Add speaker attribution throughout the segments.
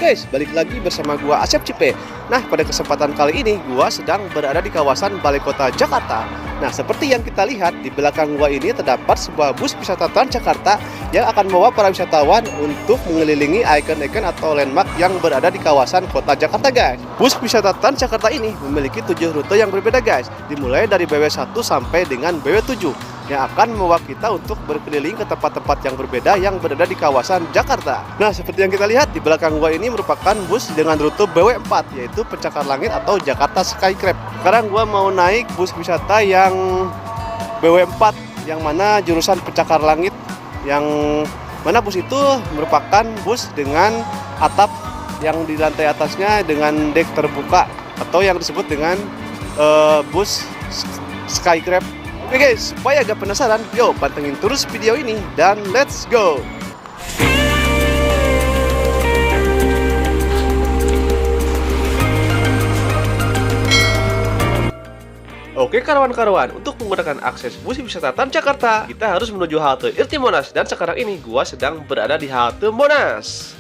Speaker 1: guys, balik lagi bersama gua Asep Cipe. Nah, pada kesempatan kali ini gua sedang berada di kawasan Balai Kota Jakarta. Nah, seperti yang kita lihat di belakang gua ini terdapat sebuah bus wisata Transjakarta yang akan membawa para wisatawan untuk mengelilingi ikon-ikon atau landmark yang berada di kawasan Kota Jakarta, guys. Bus wisata Transjakarta ini memiliki 7 rute yang berbeda, guys. Dimulai dari BW1 sampai dengan BW7 yang akan membawa kita untuk berkeliling ke tempat-tempat yang berbeda yang berada di kawasan Jakarta. Nah, seperti yang kita lihat di belakang gua ini merupakan bus dengan rute BW4, yaitu Pencakar Langit atau Jakarta Skycrab. Sekarang gua mau naik bus wisata yang BW4 yang mana jurusan Pencakar Langit, yang mana bus itu merupakan bus dengan atap yang di lantai atasnya dengan dek terbuka atau yang disebut dengan bus Skycrab. Oke guys, supaya agak penasaran, yuk pantengin terus video ini dan let's go! Oke kawan-kawan, untuk menggunakan akses bus wisata Transjakarta, kita harus menuju halte Irti Monas, dan sekarang ini gua sedang berada di halte Monas.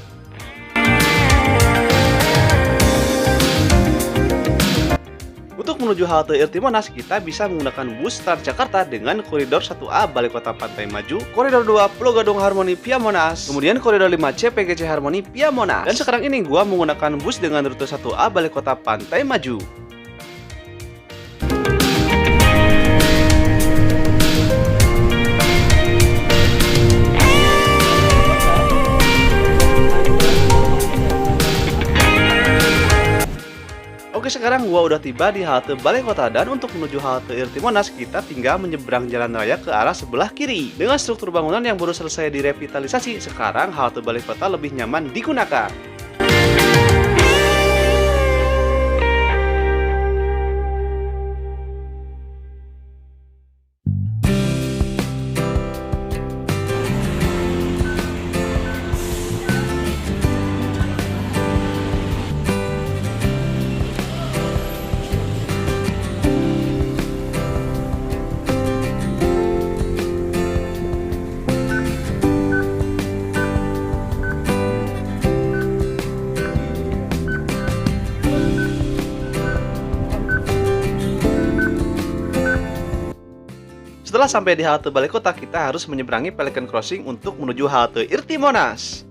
Speaker 1: Untuk menuju halte Irti Monas, kita bisa menggunakan bus Transjakarta dengan koridor 1A Balai Kota Pantai Maju, koridor 2 Pulau Gadung Harmoni via Monas, kemudian koridor 5C PGC Harmoni via Monas. Dan sekarang ini gua menggunakan bus dengan rute 1A Balai Kota Pantai Maju. Oke, sekarang gua udah tiba di halte Balai Kota, dan untuk menuju halte Irti Monas kita tinggal menyeberang jalan raya ke arah sebelah kiri. Dengan struktur bangunan yang baru selesai direvitalisasi, sekarang halte Balai Kota lebih nyaman digunakan. Setelah sampai di halte Balai Kota, kita harus menyeberangi Pelikan Crossing untuk menuju halte Irti Monas.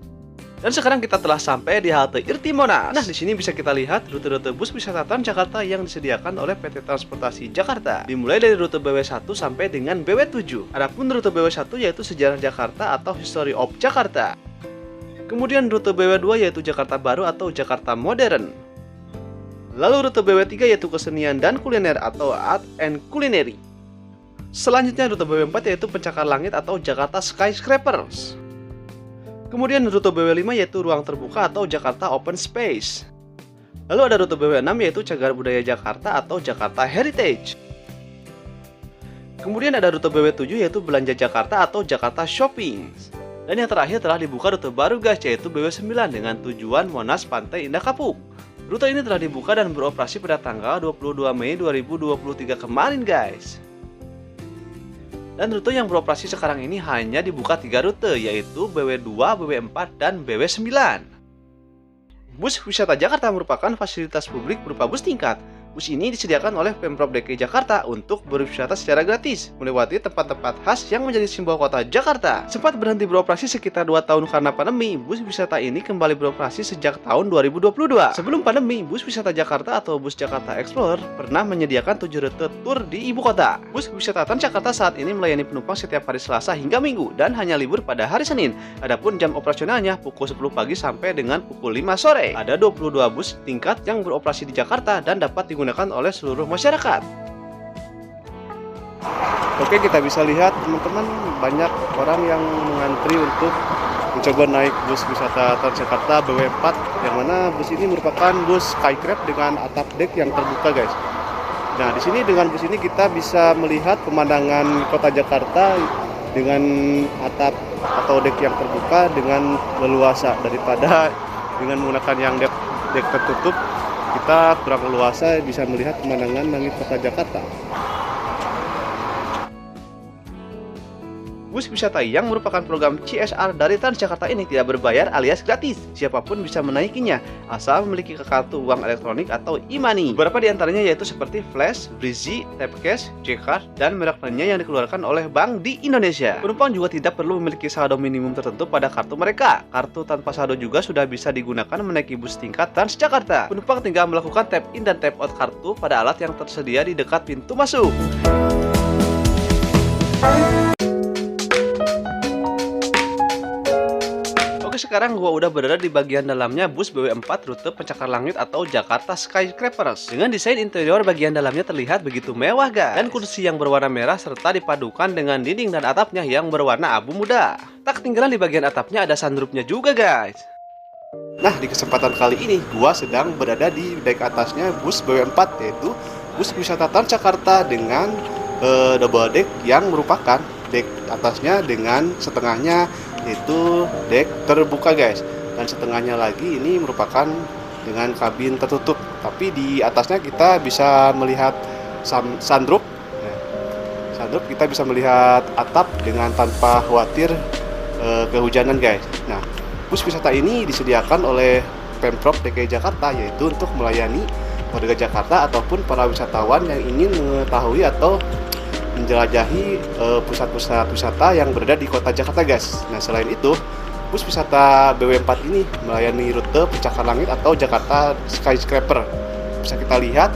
Speaker 1: Dan sekarang kita telah sampai di halte Irti Monas. Nah, di sini bisa kita lihat rute-rute bus wisata Transjakarta yang disediakan oleh PT Transportasi Jakarta. Dimulai dari rute BW1 sampai dengan BW7. Adapun rute BW1 yaitu Sejarah Jakarta atau History of Jakarta. Kemudian rute BW2 yaitu Jakarta Baru atau Jakarta Modern. Lalu rute BW3 yaitu Kesenian dan Kuliner atau Art and Culinary. Selanjutnya rute BW4 yaitu Pencakar Langit atau Jakarta Skyscrapers. Kemudian rute BW5 yaitu Ruang Terbuka atau Jakarta Open Space. Lalu ada rute BW6 yaitu Cagar Budaya Jakarta atau Jakarta Heritage. Kemudian ada rute BW7 yaitu Belanja Jakarta atau Jakarta Shopping. Dan yang terakhir telah dibuka rute baru guys, yaitu BW9 dengan tujuan Monas Pantai Indah Kapuk. Rute ini telah dibuka dan beroperasi pada tanggal 22 Mei 2023 kemarin guys. Dan rute yang beroperasi sekarang ini hanya dibuka 3 rute, yaitu BW2, BW4, dan BW9. Bus wisata Jakarta merupakan fasilitas publik berupa bus tingkat. Bus ini disediakan oleh Pemprov DKI Jakarta untuk berwisata secara gratis, melewati tempat-tempat khas yang menjadi simbol kota Jakarta. Sempat berhenti beroperasi sekitar 2 tahun karena pandemi, bus wisata ini kembali beroperasi sejak tahun 2022. Sebelum pandemi, bus wisata Jakarta atau Bus Jakarta Explorer pernah menyediakan 7 rute tur di ibu kota. Bus wisata Transjakarta saat ini melayani penumpang setiap hari Selasa hingga Minggu dan hanya libur pada hari Senin. Adapun jam operasionalnya pukul 10 pagi sampai dengan pukul 5 sore. Ada 22 bus tingkat yang beroperasi di Jakarta dan dapat digunakan oleh seluruh masyarakat. Oke, kita bisa lihat teman-teman, banyak orang yang mengantri untuk mencoba naik bus wisata Transjakarta BW4, yang mana bus ini merupakan bus Skycrab dengan atap dek yang terbuka guys. Nah, di sini dengan bus ini kita bisa melihat pemandangan kota Jakarta dengan atap atau dek yang terbuka dengan leluasa, daripada dengan menggunakan yang dek tertutup. Kita kurang leluasa bisa melihat pemandangan langit kota Jakarta. Bus wisata yang merupakan program CSR dari Transjakarta ini tidak berbayar alias gratis. Siapapun bisa menaikinya, asal memiliki kartu uang elektronik atau e-money. Beberapa di antaranya yaitu seperti Flash, Breezy, Tapcash, J-Card, dan merek lainnya yang dikeluarkan oleh bank di Indonesia. Penumpang juga tidak perlu memiliki saldo minimum tertentu pada kartu mereka. Kartu tanpa saldo juga sudah bisa digunakan menaiki bus tingkat Transjakarta. Penumpang tinggal melakukan tap in dan tap out kartu pada alat yang tersedia di dekat pintu masuk. Oke, sekarang gua udah berada di bagian dalamnya bus BW4 rute pencakar langit atau Jakarta Skyscrapers. Dengan desain interior bagian dalamnya terlihat begitu mewah guys, dan kursi yang berwarna merah serta dipadukan dengan dinding dan atapnya yang berwarna abu muda. Tak ketinggalan di bagian atapnya ada sunroofnya juga guys. Nah, di kesempatan kali ini gua sedang berada di dek atasnya bus BW4, yaitu bus wisata Transjakarta dengan double deck yang merupakan dek atasnya dengan setengahnya itu dek terbuka guys, dan setengahnya lagi ini merupakan dengan kabin tertutup, tapi di atasnya kita bisa melihat sunroof. Sunroof kita bisa melihat atap dengan tanpa khawatir kehujanan guys. Nah, bus wisata ini disediakan oleh Pemprov DKI Jakarta, yaitu untuk melayani warga Jakarta ataupun para wisatawan yang ingin mengetahui atau menjelajahi pusat-pusat wisata yang berada di kota Jakarta guys. Nah, selain itu bus wisata BW4 ini melayani rute pencakar langit atau Jakarta Skyscraper. Bisa kita lihat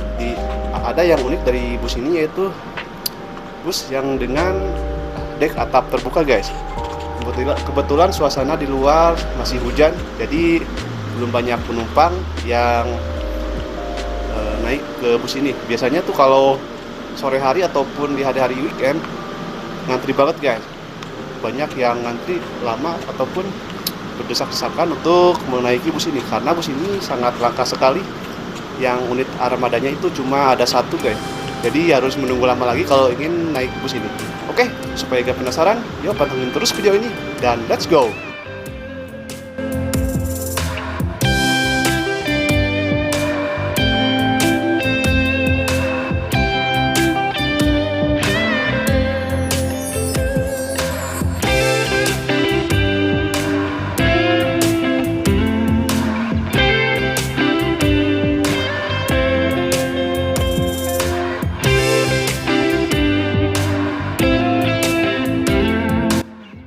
Speaker 1: ada yang unik dari bus ini, yaitu bus yang dengan dek atap terbuka guys. Kebetulan suasana di luar masih hujan, jadi belum banyak penumpang yang naik ke bus ini. Biasanya tuh kalau sore hari ataupun di hari-hari weekend ngantri banget guys, banyak yang ngantri lama ataupun berdesak-desakan untuk menaiki bus ini, karena bus ini sangat langka sekali. Yang unit armadanya itu cuma ada satu guys, jadi harus menunggu lama lagi kalau ingin naik bus ini. Oke, supaya gak penasaran, yuk pantengin terus video ini dan let's go.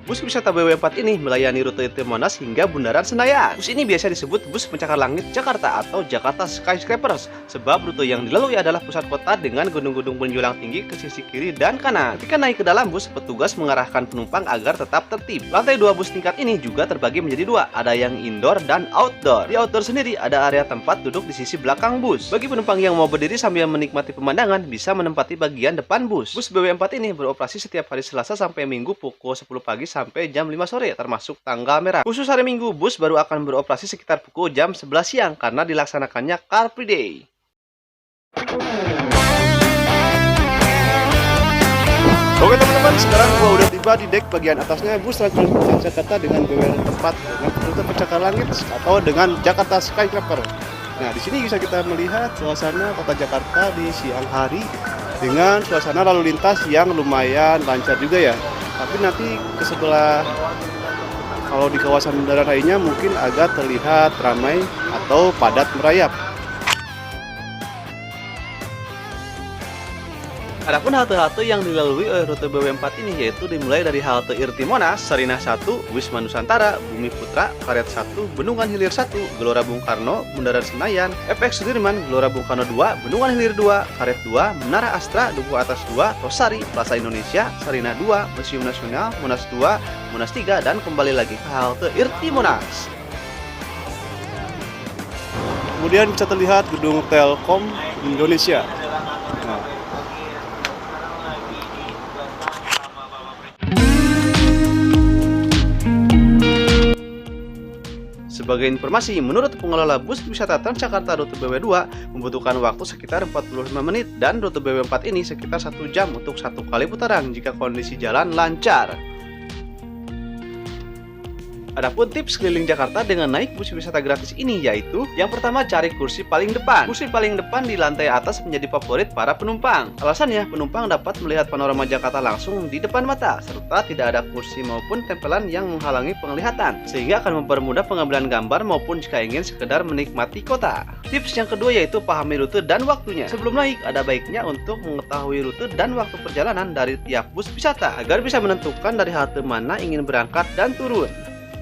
Speaker 1: Bus wisata BW4 ini melayani rute Monas hingga Bundaran Senayan. Bus ini biasa disebut bus pencakar langit Jakarta atau Jakarta Skyscrapers, sebab rute yang dilalui adalah pusat kota dengan gedung-gedung menjulang tinggi ke sisi kiri dan kanan. Ketika naik ke dalam bus, petugas mengarahkan penumpang agar tetap tertib. Lantai 2 bus tingkat ini juga terbagi menjadi dua, ada yang indoor dan outdoor. Di outdoor sendiri ada area tempat duduk di sisi belakang bus. Bagi penumpang yang mau berdiri sambil menikmati pemandangan, bisa menempati bagian depan bus. Bus BW4 ini beroperasi setiap hari Selasa sampai Minggu pukul 10 pagi sampai jam 5 sore, termasuk tanggal merah. Khusus hari Minggu, bus baru akan beroperasi sekitar pukul jam 11 siang karena dilaksanakannya Car Free Day. Oke teman-teman, sekarang gua udah tiba di dek bagian atasnya bus Transjakarta dengan BW4 dengan rute pencakar langit atau dengan Jakarta Skyscraper. Nah, di sini bisa kita melihat suasana kota Jakarta di siang hari dengan suasana lalu lintas yang lumayan lancar juga ya. Tapi nanti ke sebelah, kalau di kawasan bundaran lainnya mungkin agak terlihat ramai atau padat merayap. Adapun halte-halte yang dilalui oleh rute BW4 ini yaitu dimulai dari halte Irti Monas, Sarinah 1, Wisma Nusantara, Bumi Putra, Karet 1, Bendungan Hilir 1, Gelora Bung Karno, Bundaran Senayan, FX Sudirman, Gelora Bung Karno 2, Bendungan Hilir 2, Karet 2, Menara Astra, Duku Atas 2, Tosari, Plaza Indonesia, Sarinah 2, Museum Nasional, Monas 2, Monas 3, dan kembali lagi ke halte Irti Monas. Kemudian bisa terlihat gedung Telkom Indonesia. Nah, sebagai informasi, menurut pengelola bus wisata Transjakarta rute BW2 membutuhkan waktu sekitar 45 menit dan rute BW4 ini sekitar 1 jam untuk satu kali putaran jika kondisi jalan lancar. Adapun tips keliling Jakarta dengan naik bus wisata gratis ini yaitu yang pertama, cari kursi paling depan. Kursi paling depan di lantai atas menjadi favorit para penumpang. Alasannya, penumpang dapat melihat panorama Jakarta langsung di depan mata serta tidak ada kursi maupun tempelan yang menghalangi penglihatan, sehingga akan mempermudah pengambilan gambar maupun jika ingin sekedar menikmati kota. Tips yang kedua yaitu pahami rute dan waktunya. Sebelum naik, ada baiknya untuk mengetahui rute dan waktu perjalanan dari tiap bus wisata agar bisa menentukan dari halte mana ingin berangkat dan turun.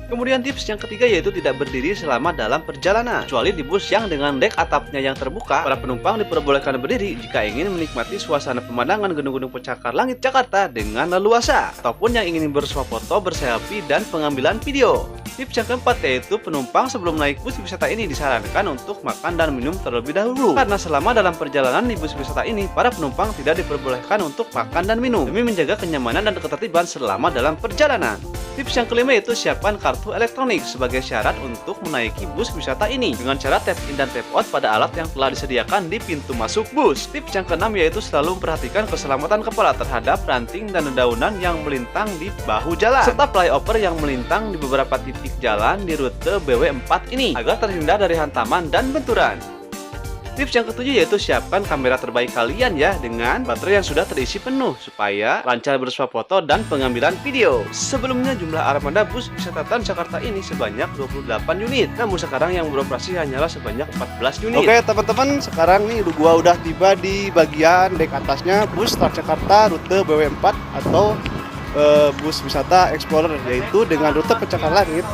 Speaker 1: Kemudian tips yang ketiga yaitu tidak berdiri selama dalam perjalanan. Kecuali di bus yang dengan dek atapnya yang terbuka, para penumpang diperbolehkan berdiri jika ingin menikmati suasana pemandangan gedung-gedung pencakar langit Jakarta dengan leluasa, ataupun yang ingin bersuah foto, berselfie, dan pengambilan video. Tips yang keempat yaitu penumpang sebelum naik bus wisata ini disarankan untuk makan dan minum terlebih dahulu, karena selama dalam perjalanan di bus wisata ini para penumpang tidak diperbolehkan untuk makan dan minum demi menjaga kenyamanan dan ketertiban selama dalam perjalanan. Tips yang kelima yaitu siapkan kartu elektronik sebagai syarat untuk menaiki bus wisata ini dengan cara tap in dan tap out pada alat yang telah disediakan di pintu masuk bus. Tips yang keenam yaitu selalu memperhatikan keselamatan kepala terhadap ranting dan dedaunan yang melintang di bahu jalan serta flyover yang melintang di beberapa titik jalan di rute BW4 ini agar terhindar dari hantaman dan benturan. Tips yang ketujuh yaitu siapkan kamera terbaik kalian ya dengan baterai yang sudah terisi penuh supaya lancar bersuah foto dan pengambilan video. Sebelumnya jumlah armada bus wisata Transjakarta ini sebanyak 28 unit, namun sekarang yang beroperasi hanyalah sebanyak 14 unit. Oke teman-teman, sekarang nih gua udah tiba di bagian dek atasnya bus Transjakarta rute BW4 atau bus wisata Explorer, yaitu dengan rute pencakar langit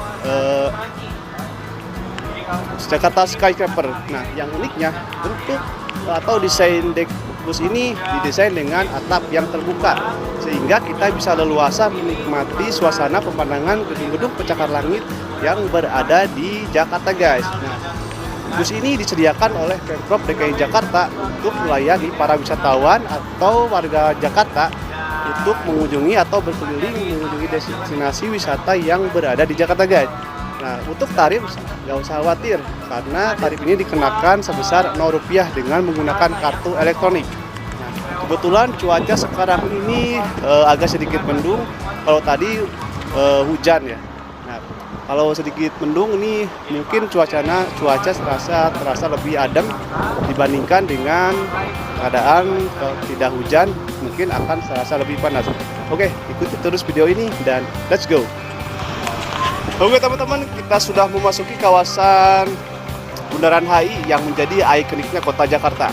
Speaker 1: Jakarta Skyscraper. Nah, yang uniknya bentuk atau desain dek bus ini didesain dengan atap yang terbuka sehingga kita bisa leluasa menikmati suasana pemandangan gedung-gedung pencakar langit yang berada di Jakarta, guys. Nah, bus ini disediakan oleh Pemprov DKI Jakarta untuk melayani para wisatawan atau warga Jakarta untuk mengunjungi atau berkeliling mengunjungi destinasi wisata yang berada di Jakarta, guys. Nah, untuk tarif nggak usah khawatir karena tarif ini dikenakan sebesar Rp0 dengan menggunakan kartu elektronik. Nah, kebetulan cuaca sekarang ini agak sedikit mendung. Kalau tadi hujan ya. Nah, kalau sedikit mendung ini mungkin cuaca terasa lebih adem dibandingkan dengan keadaan kalau tidak hujan mungkin akan terasa lebih panas. Oke, ikuti terus video ini dan let's go. Oke teman-teman, kita sudah memasuki kawasan Bundaran HI yang menjadi ikoniknya kota Jakarta.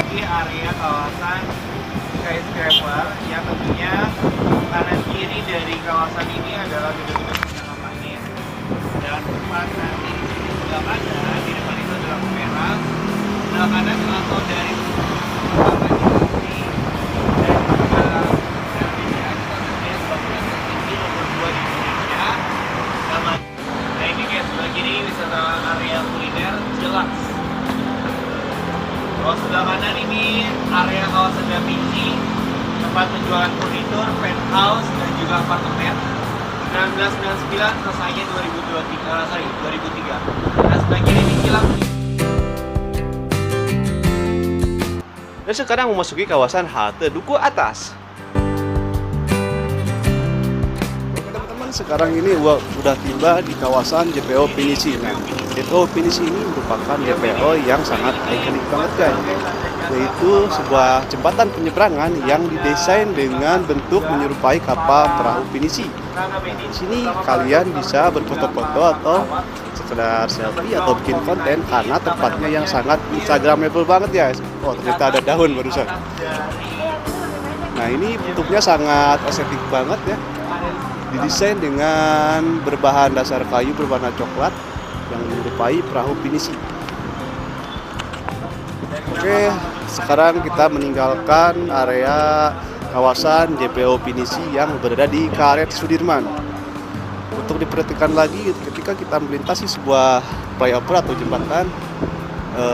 Speaker 2: Di area kawasan Skyscraper yang tentunya kanan kiri dari kawasan ini adalah gedung-gedung pencakar langit dan tepat nanti sebelah kanan di depan itu adalah kamera sebelah kanan atau dari utama ini dan juga dari kita terlihat bangunan tertinggi nomor 2 di Indonesia. Nah ini guys, sebelah kiri wisata area kuliner jelas. Kalau sebelah kanan ini area kawasan Da Vinci, tempat penjualan furnitur, penthouse dan juga apartemen. 1999 selesainya 2003. Nah, sebelah kiri ini kilang.
Speaker 1: Dan sekarang memasuki kawasan halte Duku Atas. Teman-teman, sekarang ini udah tiba di kawasan JPO Pinisi. Nah, JPO Pinisi ini merupakan JPO yang sangat ikonik banget, guys. Yaitu sebuah jembatan penyeberangan yang didesain dengan bentuk menyerupai kapal perahu pinisi. Di sini kalian bisa berfoto-foto atau sekedar selfie atau bikin konten karena tempatnya yang sangat instagramable banget, guys. Oh, ternyata ada daun barusan. Nah, ini bentuknya sangat estetik banget ya. Didesain dengan berbahan dasar kayu berwarna coklat yang menyerupai perahu pinisi. Oke, sekarang kita meninggalkan area kawasan JPO Pinisi yang berada di Karet Sudirman. Untuk diperhatikan lagi ketika kita melintasi sebuah flyover atau jembatan,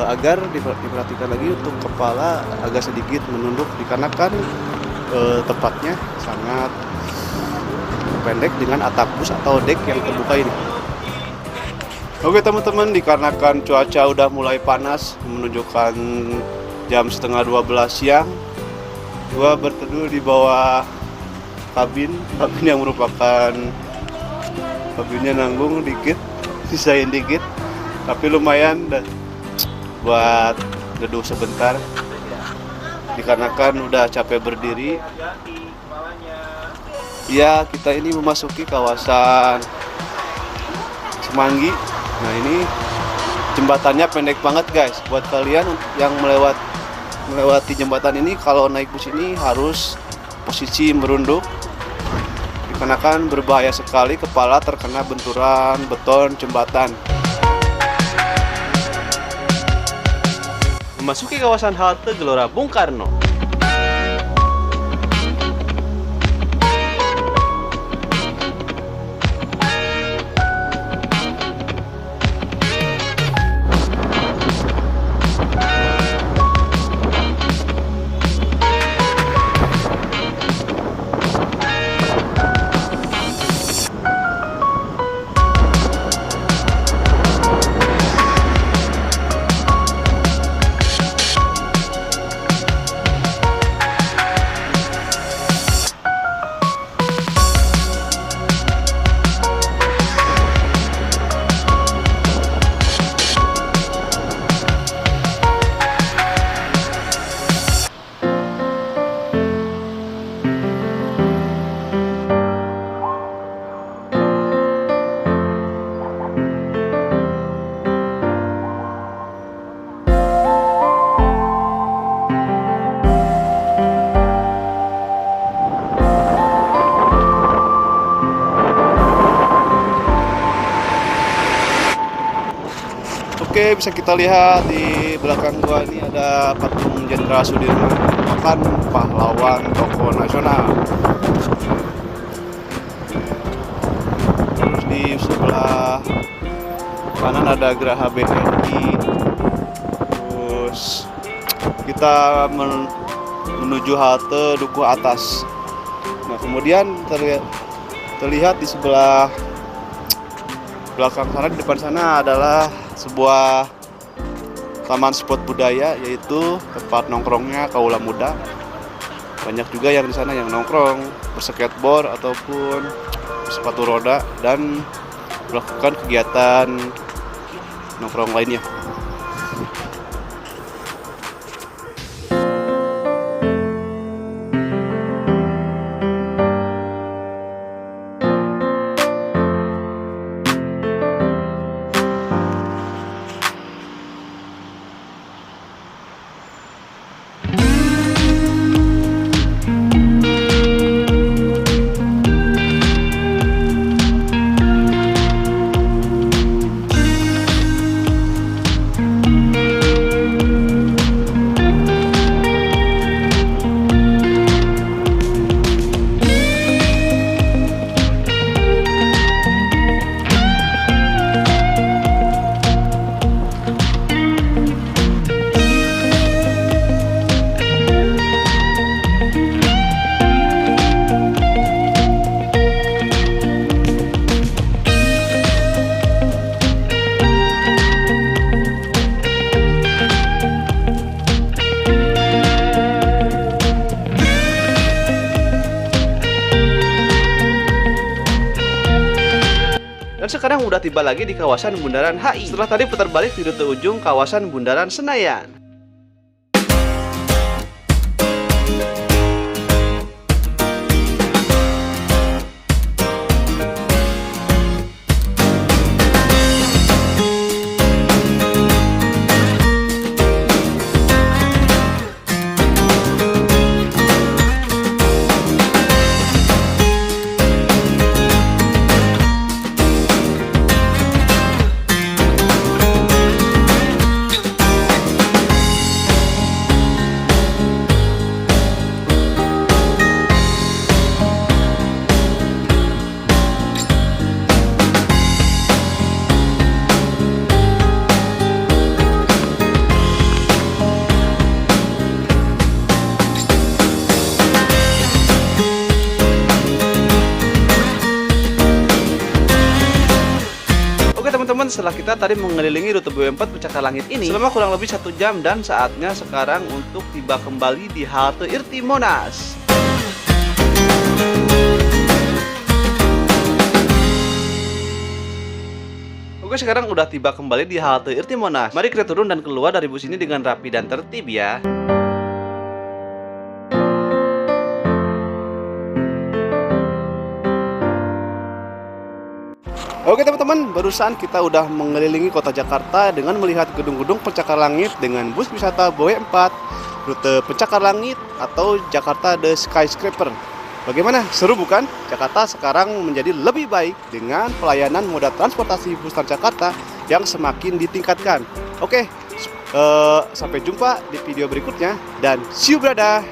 Speaker 1: agar diperhatikan lagi untuk kepala agak sedikit menunduk dikarenakan tempatnya sangat pendek dengan atap bus atau dek yang terbuka ini. Oke teman-teman, dikarenakan cuaca udah mulai panas, menunjukkan jam setengah 12 siang, gua berteduh di bawah kabin yang merupakan kabinnya nanggung dikit, sisain dikit, tapi lumayan buat teduh sebentar. Dikarenakan udah capek berdiri. Ya, kita ini memasuki kawasan Semanggi. Nah, ini jembatannya pendek banget guys. Buat kalian yang melewati jembatan ini, kalau naik bus ini harus posisi merunduk, dikarenakan berbahaya sekali kepala terkena benturan beton jembatan. Memasuki kawasan halte Gelora Bung Karno. Oke, bisa kita lihat di belakang gua ini ada patung Jenderal Sudirman, merupakan pahlawan tokoh nasional. Terus di sebelah kanan ada Geraha BRI. Terus kita menuju halte Dukuh Atas. Nah, kemudian terlihat di sebelah belakang sana, di depan sana adalah sebuah taman spot budaya, yaitu tempat nongkrongnya kaula muda. Banyak juga yang di sana yang nongkrong, berskateboard ataupun sepatu roda dan melakukan kegiatan nongkrong lainnya. Dan sekarang udah tiba lagi di kawasan Bundaran HI. Setelah tadi putar balik di rute ujung kawasan Bundaran Senayan. teman-teman, setelah kita tadi mengelilingi rute BW4 Pencakar Langit ini selama kurang lebih 1 jam, dan saatnya sekarang untuk tiba kembali di halte Irti Monas. Oke, sekarang udah tiba kembali di halte Irti Monas. Mari kita turun dan keluar dari bus ini dengan rapi dan tertib ya. Oke teman-teman, barusan kita udah mengelilingi kota Jakarta dengan melihat gedung-gedung pencakar langit dengan bus wisata BW4 rute pencakar langit atau Jakarta The Skyscraper. Bagaimana? Seru bukan? Jakarta sekarang menjadi lebih baik dengan pelayanan moda transportasi bus Transjakarta yang semakin ditingkatkan. Oke, sampai jumpa di video berikutnya dan see you brother!